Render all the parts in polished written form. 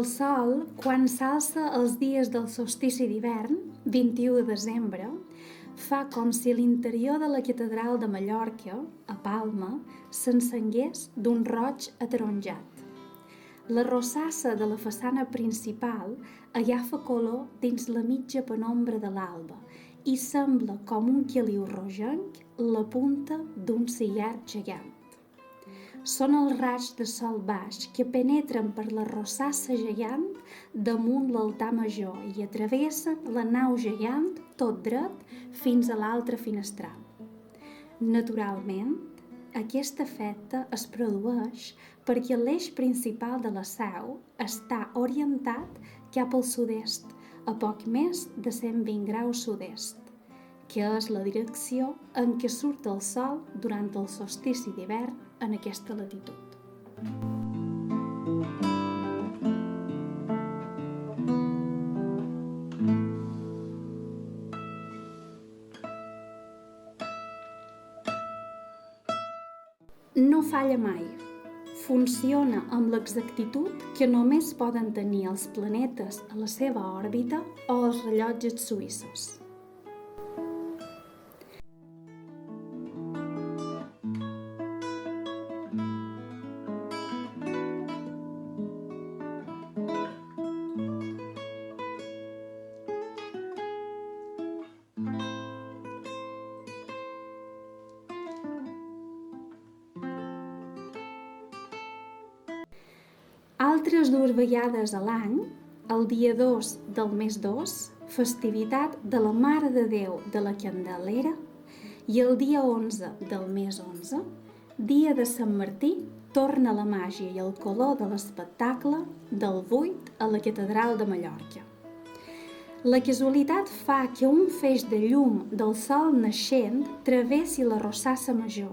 El sol, quan s'alça els dies del solstici d'hivern, 21 de desembre, fa com si l'interior de la catedral de Mallorca, a Palma, s'encengués d'un roig ataronjat. La rosassa de la façana principal agafa color dins la mitja penombra de l'alba i sembla com un quiliu rogenc la punta d'un cigar gegant. Són els raigs de sol baix que penetren per la rosassa gegant damunt l'altar major i atravessen la nau gegant tot dret fins a l'altre finestral. Naturalment, aquest efecte es produeix perquè l'eix principal de la seu està orientat cap al sud-est, a poc més de 120 graus sud-est, que és la direcció en què surt el sol durant el solstici d'hivern en aquesta latitud. No falla mai. Funciona amb l'exactitud que només poden tenir els planetes a la seva òrbita o els rellotges suïssos. Altres 2 vegades a l'any, el dia 2 del mes 2, festivitat de la Mare de Déu de la Candelera, i el dia 11 del mes 11, dia de Sant Martí, torna la màgia i el color de l'espectacle del 8 a la Catedral de Mallorca. La casualitat fa que un feix de llum del sol naixent travessi la rosassa major,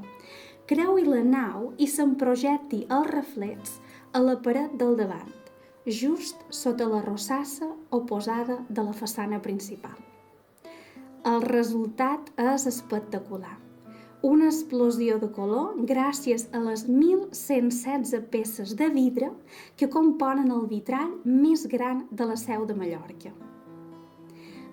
creui la nau i se'n projecti els reflets a la paret del davant, just sota la rosassa oposada de la façana principal. El resultat és espectacular. Una explosió de color gràcies a les 1.116 peces de vidre que componen el vitrall més gran de la Seu de Mallorca.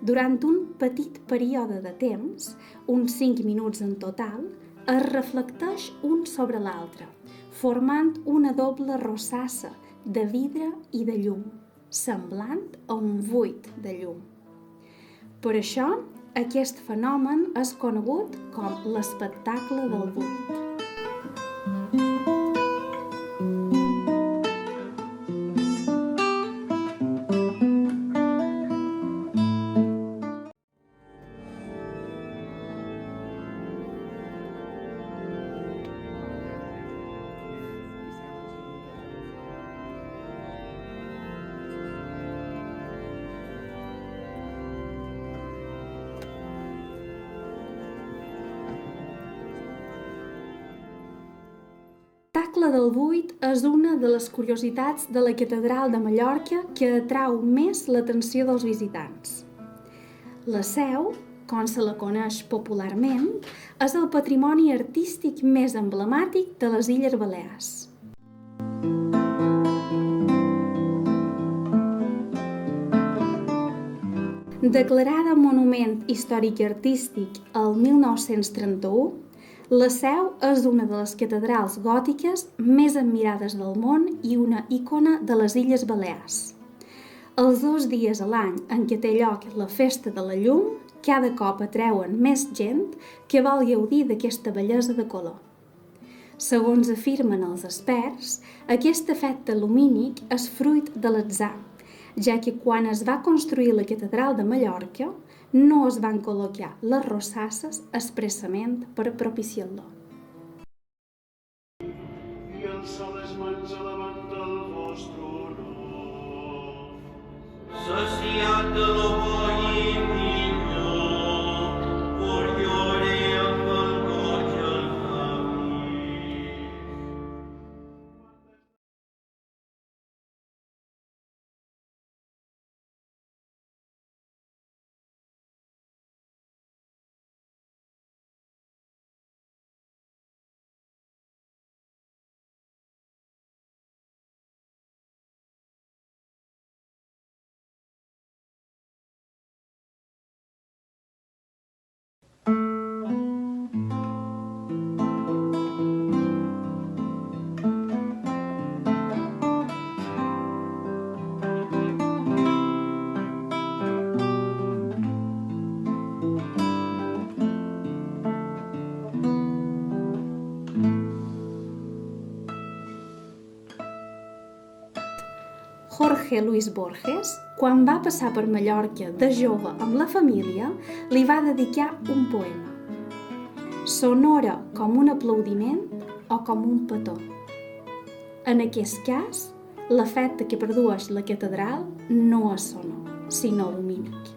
Durant un petit període de temps, uns 5 minuts en total, es reflecteix un sobre l'altre, formant una doble rosassa de vidre i de llum, semblant a un buit de llum. Per això, aquest fenomen és conegut com l'espectacle del buit. L'espectacle del buit és una de les curiositats de la Catedral de Mallorca que atrau més l'atenció dels visitants. La Seu, com se la coneix popularment, és el patrimoni artístic més emblemàtic de les Illes Balears. Declarada Monument Històric i Artístic el 1931, la Seu és una de les catedrals gòtiques més admirades del món i una ícona de les Illes Balears. Els 2 dies a l'any en què té lloc la Festa de la Llum, cada cop atreuen més gent que vol gaudir d'aquesta bellesa de color. Segons afirmen els experts, aquest efecte lumínic és fruit de l'atzar, ja que quan es va construir la Catedral de Mallorca, no es van col·locar les rosasses expressament per propiciar-lo. I alça les mans davant del vostre honor, saciat de lo bo i Jorge Luis Borges, quan va passar per Mallorca de jove amb la família, li va dedicar un poema. Sonora com un aplaudiment o com un petó. En aquest cas, l'efecte que produeix la catedral no és sonor, sinó lumínic.